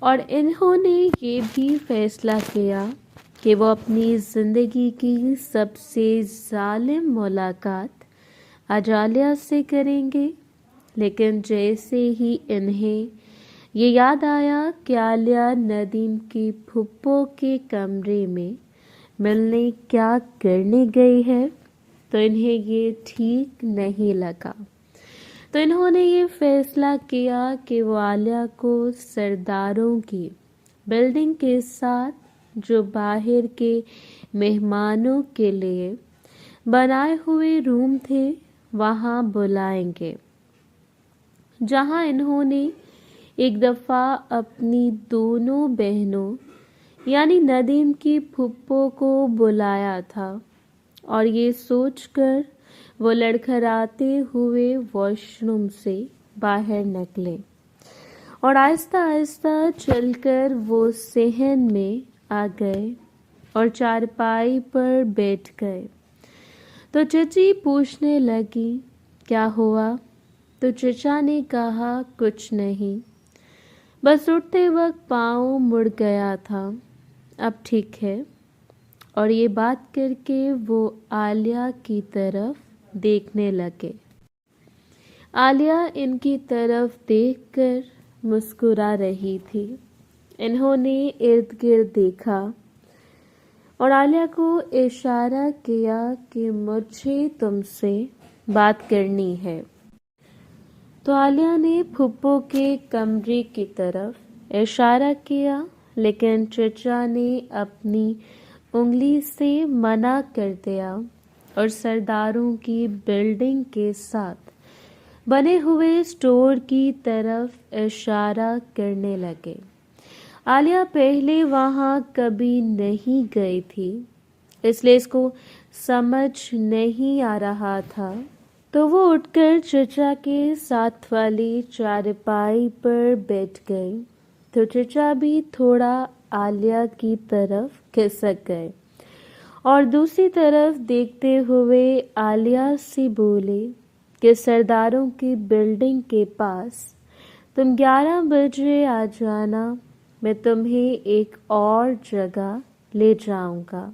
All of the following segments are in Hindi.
और इन्होंने ये भी फैसला किया कि वो अपनी ज़िंदगी की सबसे जालिम मुलाकात अजालिया से करेंगे। लेकिन जैसे ही इन्हें ये याद आया कि आलिया नदीम की फुप्पो के कमरे में मिलने क्या करने गई है, तो इन्हें ये ठीक नहीं लगा। तो इन्होंने ये फैसला किया कि वो आलिया को सरदारों की बिल्डिंग के साथ जो बाहर के मेहमानों के लिए बनाए हुए रूम थे वहाँ बुलाएंगे, जहाँ इन्होंने एक दफ़ा अपनी दोनों बहनों यानी नदीम की फुप्पो को बुलाया था। और ये सोचकर वो लड़खड़ाते हुए वॉशरूम से बाहर निकले और आहिस्ता आहिस्ता चलकर वो सहन में आ गए और चारपाई पर बैठ गए। तो चची पूछने लगी, क्या हुआ? तो चचा ने कहा, कुछ नहीं, बस उठते वक्त पाँव मुड़ गया था, अब ठीक है। और ये बात करके वो आलिया की तरफ देखने लगे। आलिया इनकी तरफ देखकर मुस्कुरा रही थी। इन्होंने इर्द गिर्द देखा और आलिया को इशारा किया कि मुझे तुमसे बात करनी है। तो आलिया ने फुप्पो के कमरे की तरफ इशारा किया, लेकिन चचा ने अपनी उंगली से मना कर दिया और सरदारों की बिल्डिंग के साथ बने हुए स्टोर की तरफ इशारा करने लगे। आलिया पहले वहाँ कभी नहीं गई थी, इसलिए इसको समझ नहीं आ रहा था। तो वो उठकर चचा के साथ वाली चारपाई पर बैठ गई। तो चचा भी थोड़ा आलिया की तरफ खिसक गए और दूसरी तरफ देखते हुए आलिया से बोले कि सरदारों की बिल्डिंग के पास तुम 11 बजे आ जाना, मैं तुम्हें एक और जगह ले जाऊंगा।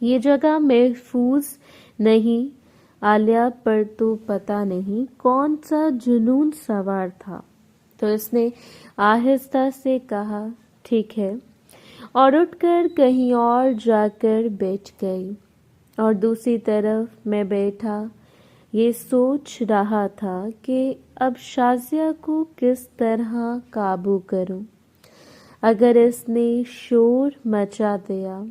ये जगह महफूज नहीं। आलिया पर तो पता नहीं कौन सा जुनून सवार था, तो इसने आहिस्ता से कहा, ठीक है, और उठकर कहीं और जाकर बैठ गई। और दूसरी तरफ मैं बैठा ये सोच रहा था कि अब शाज़िया को किस तरह काबू करूं। अगर इसने शोर मचा दिया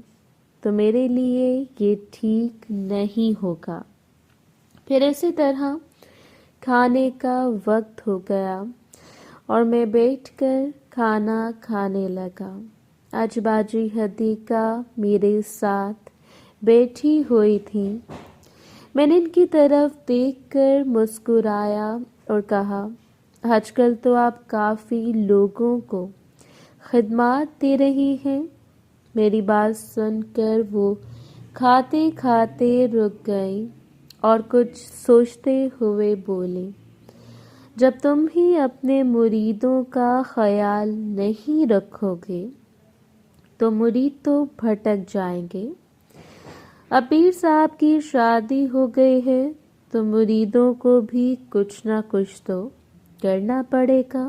तो मेरे लिए ये ठीक नहीं होगा। फिर इसी तरह खाने का वक्त हो गया और मैं बैठकर खाना खाने लगा। आज बाजी हदीका मेरे साथ बैठी हुई थी। मैंने इनकी तरफ देखकर मुस्कुराया और कहा, आजकल तो आप काफ़ी लोगों को खिदमत दे रही हैं। मेरी बात सुनकर वो खाते खाते रुक गई और कुछ सोचते हुए बोली, जब तुम ही अपने मुरीदों का ख्याल नहीं रखोगे तो मुरीद तो भटक जाएंगे। अब पीर साहब की शादी हो गई है तो मुरीदों को भी कुछ ना कुछ तो करना पड़ेगा।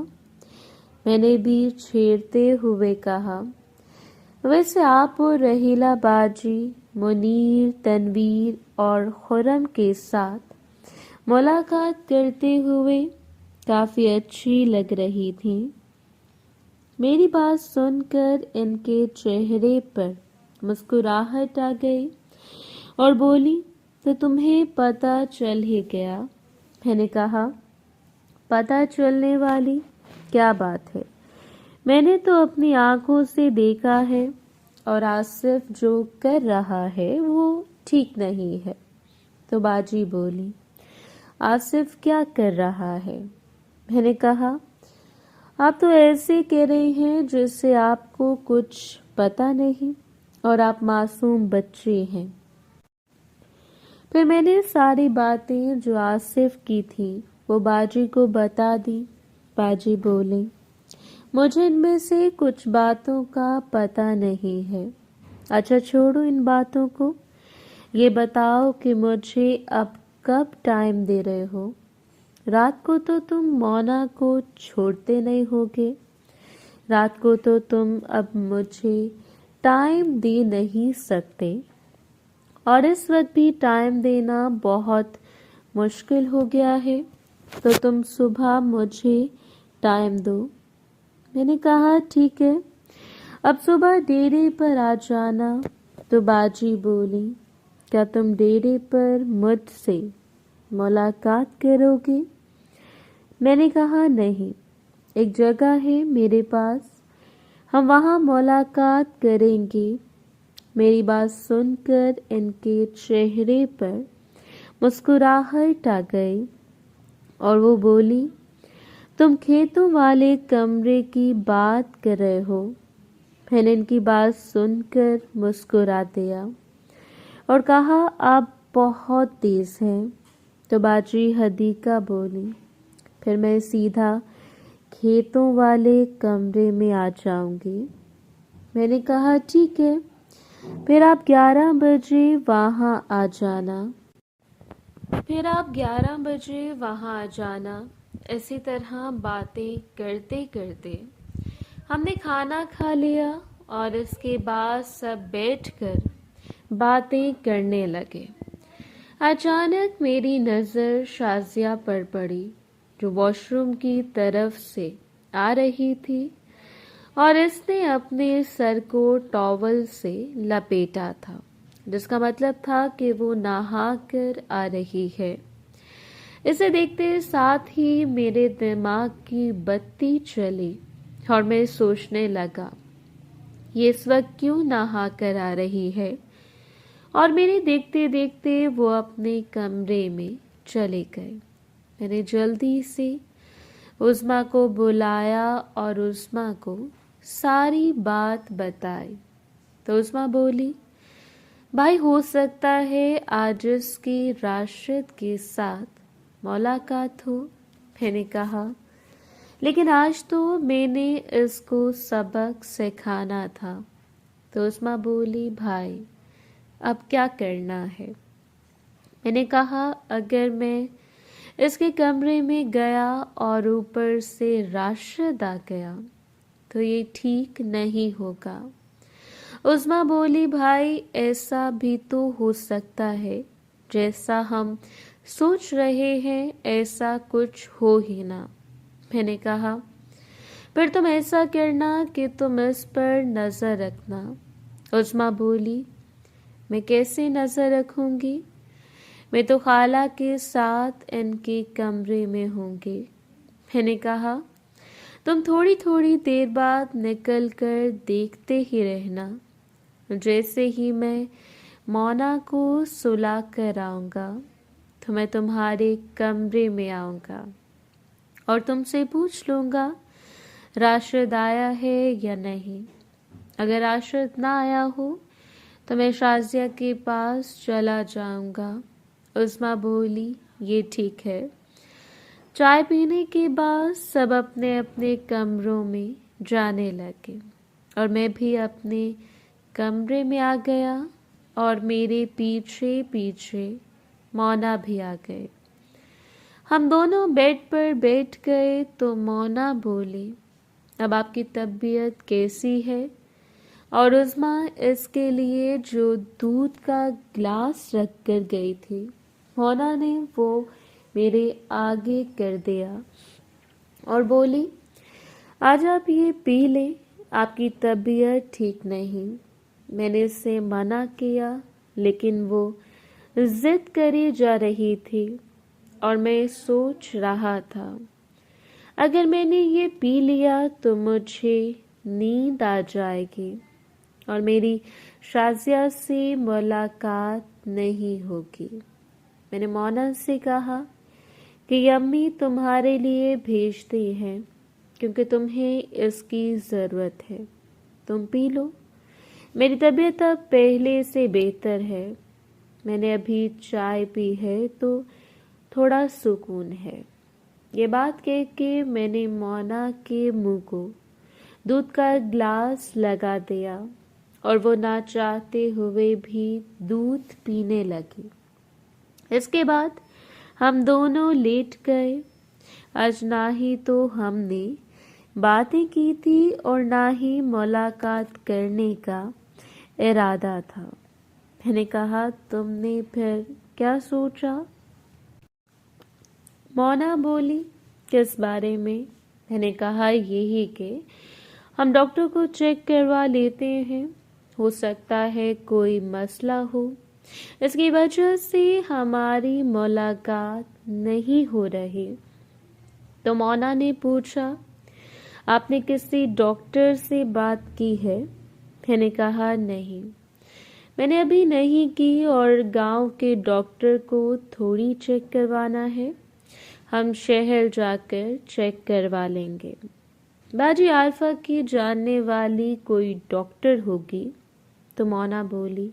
मैंने भी छेड़ते हुए कहा, वैसे आप और रहीला बाजी मुनीर, तनवीर और खुरम के साथ मुलाकात करते हुए काफ़ी अच्छी लग रही थी। मेरी बात सुनकर इनके चेहरे पर मुस्कुराहट आ गई और बोली, तो तुम्हें पता चल ही गया। मैंने कहा, पता चलने वाली क्या बात है, मैंने तो अपनी आंखों से देखा है और आसिफ जो कर रहा है वो ठीक नहीं है। तो बाजी बोली, आसिफ क्या कर रहा है? मैंने कहा, आप तो ऐसे कह रहे हैं जैसे आपको कुछ पता नहीं और आप मासूम बच्चे हैं। फिर मैंने सारी बातें जो आसिफ की थी वो बाजी को बता दी। बाजी बोले, मुझे इनमें से कुछ बातों का पता नहीं है। अच्छा छोड़ो इन बातों को, ये बताओ कि मुझे अब कब टाइम दे रहे हो। रात को तो तुम मोना को छोड़ते नहीं होगे। रात को तो तुम अब मुझे टाइम दे नहीं सकते, और इस वक्त भी टाइम देना बहुत मुश्किल हो गया है, तो तुम सुबह मुझे टाइम दो। मैंने कहा ठीक है, अब सुबह डेरे पर आ जाना। तो बाजी बोली, क्या तुम डेरे पर मुझसे मुलाकात करोगे? मैंने कहा नहीं, एक जगह है मेरे पास, हम वहाँ मुलाकात करेंगे। मेरी बात सुनकर इनके चेहरे पर मुस्कुराहट आ गई और वो बोली, तुम खेतों वाले कमरे की बात कर रहे हो। मैंने इनकी बात सुनकर मुस्कुरा दिया और कहा, आप बहुत तेज हैं। तो बाजी हदीका बोली, फिर मैं सीधा खेतों वाले कमरे में आ जाऊंगी। मैंने कहा ठीक है, फिर आप 11 बजे वहाँ आ जाना। इसी तरह बातें करते करते हमने खाना खा लिया और इसके बाद सब बैठकर बातें करने लगे। अचानक मेरी नज़र शाजिया पर पड़ी, जो वॉशरूम की तरफ से आ रही थी और इसने अपने सर को टॉवल से लपेटा था, जिसका मतलब था कि वो नहा कर आ रही है। इसे देखते साथ ही मेरे दिमाग की बत्ती चली और मैं सोचने लगा, ये इस वक्त क्यों नहा कर आ रही है। और मेरे देखते देखते वो अपने कमरे में चले गए। मैंने जल्दी से उस्मा को बुलाया और उस्मा को सारी बात बताई। तो उस्मा बोली, भाई हो सकता है आज इसकी राशिद के साथ मुलाकात हो। मैंने कहा, लेकिन आज तो मैंने इसको सबक सिखाना था। तो उस्मा बोली, भाई अब क्या करना है। मैंने कहा, अगर मैं इसके कमरे में गया और ऊपर से राशिद आ गया तो ये ठीक नहीं होगा। उस्मा बोली, भाई ऐसा भी तो हो सकता है, जैसा हम सोच रहे हैं ऐसा कुछ हो ही ना। मैंने कहा, फिर तुम ऐसा करना कि तुम इस पर नज़र रखना। उस्मा बोली, मैं कैसे नज़र रखूंगी, मैं तो खाला के साथ इनके कमरे में होंगी। मैंने कहा, तुम थोड़ी थोड़ी देर बाद निकल कर देखते ही रहना। जैसे ही मैं मोना को सुला कर आऊँगा तो मैं तुम्हारे कमरे में आऊँगा और तुमसे पूछ लूँगा राशिद आया है या नहीं। अगर राशिद ना आया हो तो मैं शाजिया के पास चला जाऊँगा। उस्मा बोली, ये ठीक है। चाय पीने के बाद सब अपने अपने कमरों में जाने लगे और मैं भी अपने कमरे में आ गया और मेरे पीछे पीछे मोना भी आ गए। हम दोनों बेड पर बैठ गए तो मोना बोली, अब आपकी तबीयत कैसी है। और उस्मा इसके लिए जो दूध का गिलास रख कर गई थी, मोना ने वो मेरे आगे कर दिया और बोली, आज आप ये पी लें, आपकी तबीयत ठीक नहीं। मैंने इसे मना किया लेकिन वो जिद करी जा रही थी और मैं सोच रहा था, अगर मैंने ये पी लिया तो मुझे नींद आ जाएगी और मेरी शाजिया से मुलाकात नहीं होगी। मैंने मोना से कहा कि अम्मी तुम्हारे लिए भेजती हैं क्योंकि तुम्हें इसकी ज़रूरत है, तुम पी लो। मेरी तबीयत अब पहले से बेहतर है। मैंने अभी चाय पी है तो थोड़ा सुकून है। ये बात कह के मैंने मोना के मुंह को दूध का ग्लास लगा दिया और वो ना चाहते हुए भी दूध पीने लगी। इसके बाद हम दोनों लेट गए। आज ना ही तो हमने बातें की थी और ना ही मुलाकात करने का इरादा था। मैंने कहा, तुमने फिर क्या सोचा? मोना बोली, किस बारे में? मैंने कहा, यही कि हम डॉक्टर को चेक करवा लेते हैं, हो सकता है कोई मसला हो, इसकी वजह से हमारी मुलाकात नहीं हो रही। तो मोना ने पूछा, आपने किसी डॉक्टर से बात की है? मैंने कहा, नहीं, मैंने अभी नहीं की और गांव के डॉक्टर को थोड़ी चेक करवाना है, हम शहर जाकर चेक करवा लेंगे। बाजी आल्फा की जानने वाली कोई डॉक्टर होगी। तो मोना बोली,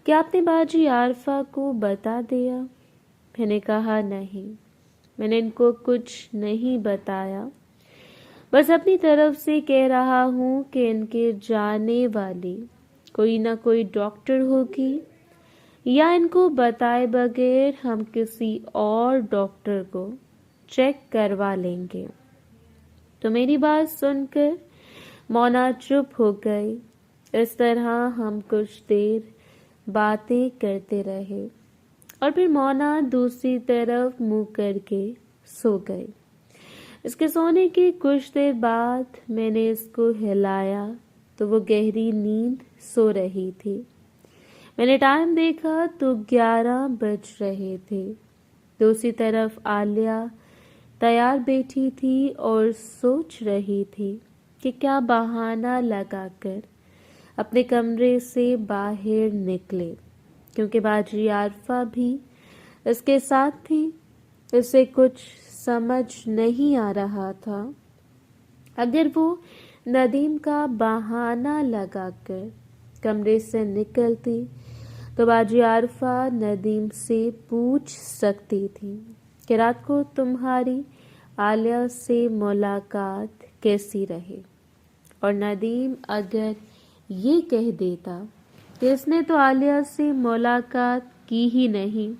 क्या आपने बाजी आल्फा को बता दिया? मैंने कहा, नहीं, मैंने इनको कुछ नहीं बताया, बस अपनी तरफ से कह रहा हूँ कि इनके जाने वाली कोई ना कोई डॉक्टर होगी, या इनको बताए बगैर हम किसी और डॉक्टर को चेक करवा लेंगे। तो मेरी बात सुनकर मोना चुप हो गई। इस तरह हम कुछ देर बातें करते रहे और फिर मोना दूसरी तरफ मुंह करके सो गई। इसके सोने के कुछ देर बाद मैंने इसको हिलाया तो वो गहरी नींद सो रही थी। मैंने टाइम देखा तो 11 बज रहे थे। दूसरी तरफ आलिया तैयार बैठी थी और सोच रही थी कि क्या बहाना लगाकर अपने कमरे से बाहर निकले, क्योंकि बाजी आरफा भी इसके साथ थी। इसे कुछ समझ नहीं आ रहा था। अगर वो नदीम का बहाना लगाकर कमरे से निकलती तो बाजी आरफा नदीम से पूछ सकती थी कि रात को तुम्हारी आलिया से मुलाकात कैसी रही, और नदीम अगर ये कह देता कि इसने तो आलिया से मुलाकात की ही नहीं,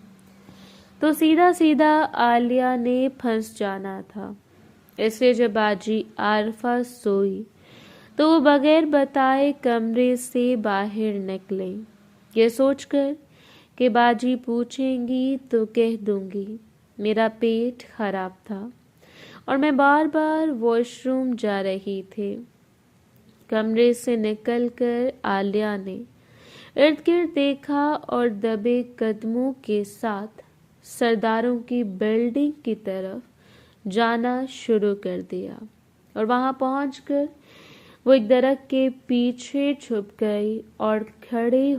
तो सीधा सीधा आलिया ने फंस जाना था। इसलिए जब बाजी आरफा सोई तो वो बगैर बताए कमरे से बाहर निकले, ये सोचकर कि बाजी पूछेंगी तो कह दूंगी मेरा पेट खराब था और मैं बार बार वॉशरूम जा रही थी। कमरे से निकलकर आलिया ने इर्द गिर्द देखा और दबे कदमों के साथ सरदारों की बिल्डिंग की तरफ जाना शुरू कर दिया और वहां पहुंचकर वो एक दरख्त के पीछे छुप गई और खड़े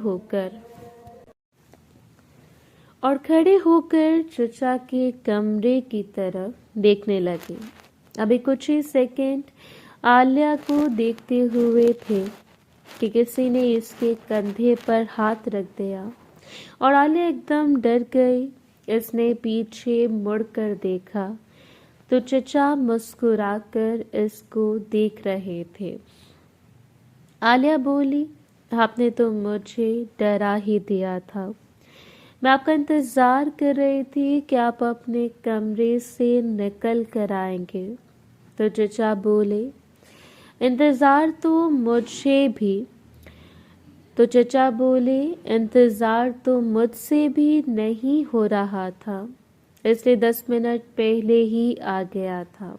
होकर चचा के कमरे की तरफ देखने लगी। अभी कुछ ही सेकंड आलिया को देखते हुए थे कि किसी ने इसके कंधे पर हाथ रख दिया और आलिया एकदम डर गई। इसने पीछे मुड़कर देखा तो चचा मुस्कुराकर इसको देख रहे थे। आलिया बोली, आपने तो मुझे डरा ही दिया था, मैं आपका इंतजार कर रही थी कि आप अपने कमरे से निकल कर आएंगे। तो चचा बोले, इंतजार तो मुझसे भी नहीं हो रहा था, इसलिए 10 मिनट पहले ही आ गया था,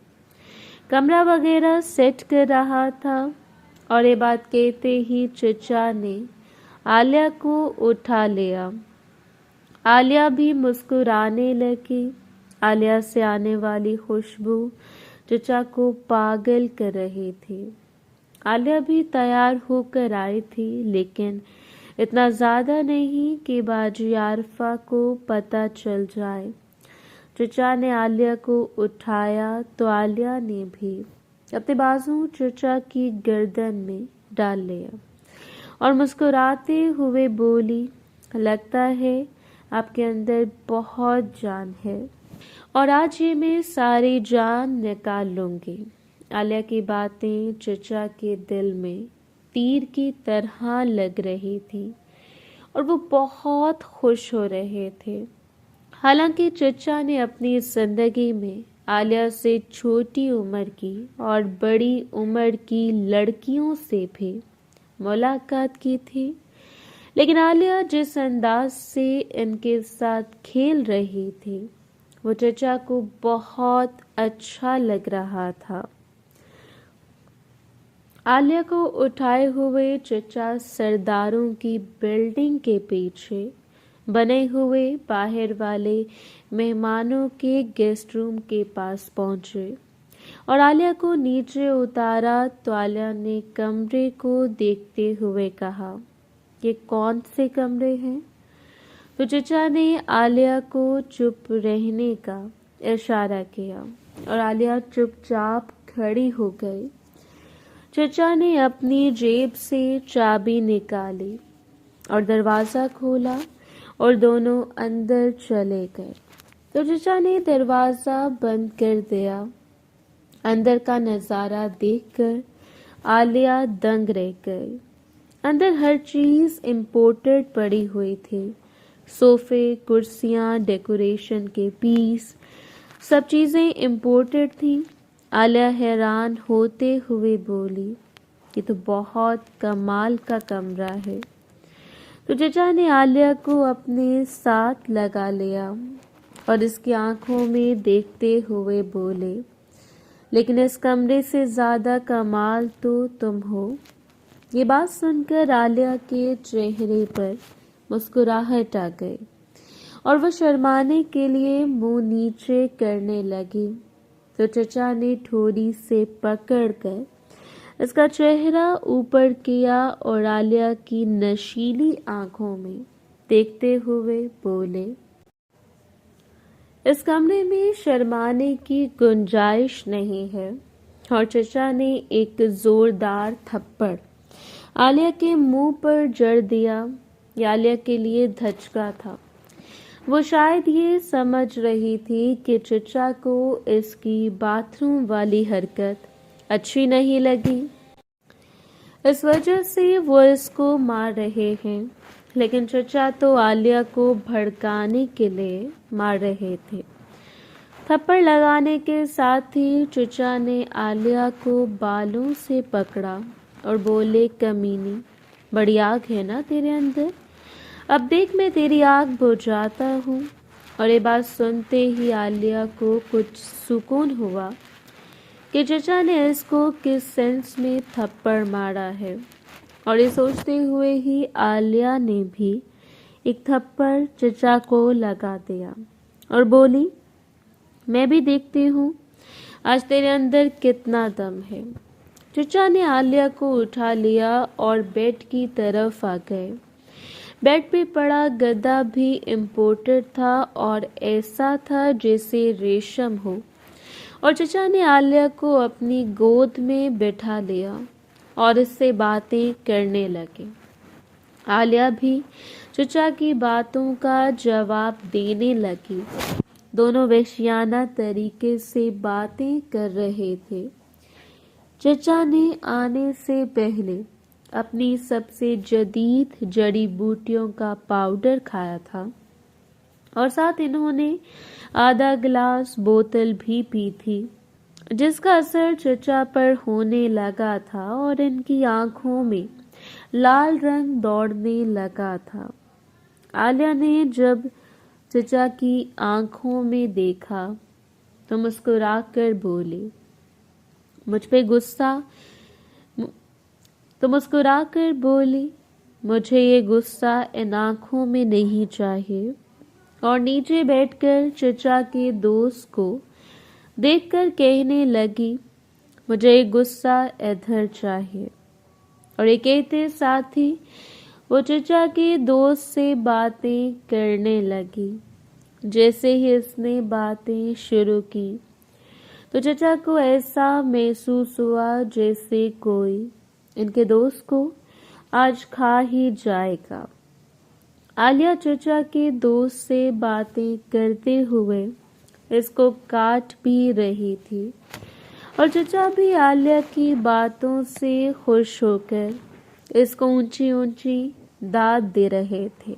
कमरा वगैरह सेट कर रहा था। और ये बात कहते ही चचा ने आलिया को उठा लिया। आलिया भी मुस्कुराने लगी। आलिया से आने वाली खुशबू चचा को पागल कर रही थी। आलिया भी तैयार होकर आई थी, लेकिन इतना ज़्यादा नहीं कि बाजी आरफा को पता चल जाए। चचा ने आलिया को उठाया तो आलिया ने भी अपने बाजू चचा की गर्दन में डाल लिया और मुस्कुराते हुए बोली, लगता है आपके अंदर बहुत जान है और आज ये मैं सारी जान निकाल लूंगी। आलिया की बातें चचा के दिल में तीर की तरह लग रही थी और वो बहुत खुश हो रहे थे। हालांकि चचा ने अपनी जिंदगी में आलिया से छोटी उम्र की और बड़ी उम्र की लड़कियों से भी मुलाकात की थी, लेकिन आलिया जिस अंदाज से इनके साथ खेल रही थी वो चचा को बहुत अच्छा लग रहा था। आलिया को उठाए हुए चचा सरदारों की बिल्डिंग के पीछे बने हुए बाहर वाले मेहमानों के गेस्ट रूम के पास पहुंचे और आलिया को नीचे उतारा तो आलिया ने कमरे को देखते हुए कहा, ये कौन से कमरे हैं? तो चचा ने आलिया को चुप रहने का इशारा किया और आलिया चुपचाप खड़ी हो गई। चचा ने अपनी जेब से चाबी निकाली और दरवाज़ा खोला और दोनों अंदर चले गए। तो चचा ने दरवाज़ा बंद कर दिया। अंदर का नज़ारा देखकर आलिया दंग रह गई। अंदर हर चीज़ इम्पोर्टेड पड़ी हुई थी। सोफ़े, कुर्सियाँ, डेकोरेशन के पीस, सब चीज़ें इम्पोर्टेड थीं। आलिया हैरान होते हुए बोली, ये तो बहुत कमाल का कमरा है। तो चचा ने आलिया को अपने साथ लगा लिया और इसकी आंखों में देखते हुए बोले, लेकिन इस कमरे से ज़्यादा कमाल तो तुम हो। ये बात सुनकर आलिया के चेहरे पर मुस्कुराहट आ गई और वह शर्माने के लिए मुंह नीचे करने लगी। तो चचा ने ठोड़ी से पकड़कर इसका चेहरा ऊपर किया और आलिया की नशीली आंखों में देखते हुए बोले, इस कमरे में शर्माने की गुंजाइश नहीं है। और चचा ने एक जोरदार थप्पड़ आलिया के मुंह पर जड़ दिया। ये आलिया के लिए धचका था। वो शायद ये समझ रही थी कि चचा को इसकी बाथरूम वाली हरकत अच्छी नहीं लगी, इस वजह से वो इसको मार रहे हैं। लेकिन चचा तो आलिया को भड़काने के लिए मार रहे थे। थप्पड़ लगाने के साथ ही चचा ने आलिया को बालों से पकड़ा और बोले, कमीनी, बड़ी आग है ना तेरे अंदर, अब देख मैं तेरी आग बुझाता हूँ। और ये बात सुनते ही आलिया को कुछ सुकून हुआ कि चचा ने इसको किस सेंस में थप्पड़ मारा है, और ये सोचते हुए ही आलिया ने भी एक थप्पड़ चचा को लगा दिया और बोली, मैं भी देखती हूँ आज तेरे अंदर कितना दम है। चचा ने आलिया को उठा लिया और बेड की तरफ आ गए। बेड पे पड़ा गद्दा भी इम्पोर्टेड था और ऐसा था जैसे रेशम हो। और चचा ने आलिया को अपनी गोद में बिठा लिया और इससे बातें करने लगे। आलिया भी चचा की बातों का जवाब देने लगी। दोनों वेश्याना तरीके से बातें कर रहे थे। चचा ने आने से पहले अपनी सबसे जदीद जड़ी बूटियों का पाउडर खाया था और साथ इन्होंने आधा गिलास बोतल भी पी थी, जिसका असर चचा पर होने लगा था और इनकी आंखों में लाल रंग दौड़ने लगा था। आलिया ने जब चचा की आंखों में देखा तो मुस्कुराकर बोली, मुझे ये गुस्सा इन आंखों में नहीं चाहिए। और नीचे बैठकर चचा के दोस्त को देखकर कहने लगी, मुझे ये गुस्सा इधर चाहिए। और ये कहते साथ ही वो चचा के दोस्त से बातें करने लगी। जैसे ही इसने बातें शुरू की तो चचा को ऐसा महसूस हुआ जैसे कोई इनके दोस्त को आज खा ही जाएगा। आलिया चचा के दोस्त से बातें करते हुए इसको काट भी रही थी और चचा भी आलिया की बातों से खुश होकर इसको ऊंची ऊंची दाद दे रहे थे,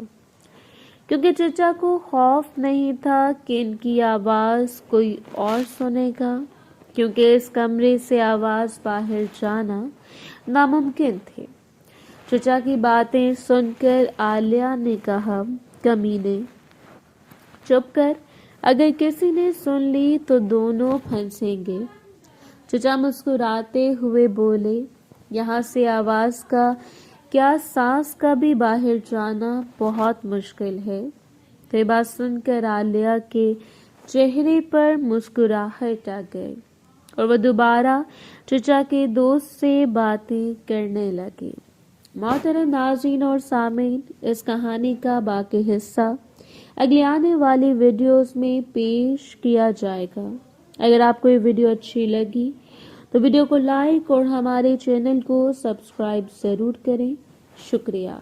क्योंकि चचा को खौफ नहीं था कि इनकी आवाज़ कोई और सुनेगा, क्योंकि इस कमरे से आवाज़ बाहर जाना नामुमकिन थे। चचा की बातें सुनकर आलिया ने कहा, कमीने, चुप कर, अगर किसी ने सुन ली तो दोनों फंसेंगे। चचा मुस्कुराते हुए बोले, यहाँ से आवाज़ का क्या सांस का भी बाहर जाना बहुत मुश्किल है। तो ये बात सुनकर आलिया के चेहरे पर मुस्कुराहट आ गई और वह दोबारा चचा के दोस्त से बातें करने लगी। मोहतरम नाज़रीन और सामीन, इस कहानी का बाकी हिस्सा अगले आने वाली वीडियोस में पेश किया जाएगा। अगर आपको ये वीडियो अच्छी लगी तो वीडियो को लाइक और हमारे चैनल को सब्सक्राइब ज़रूर करें। शुक्रिया।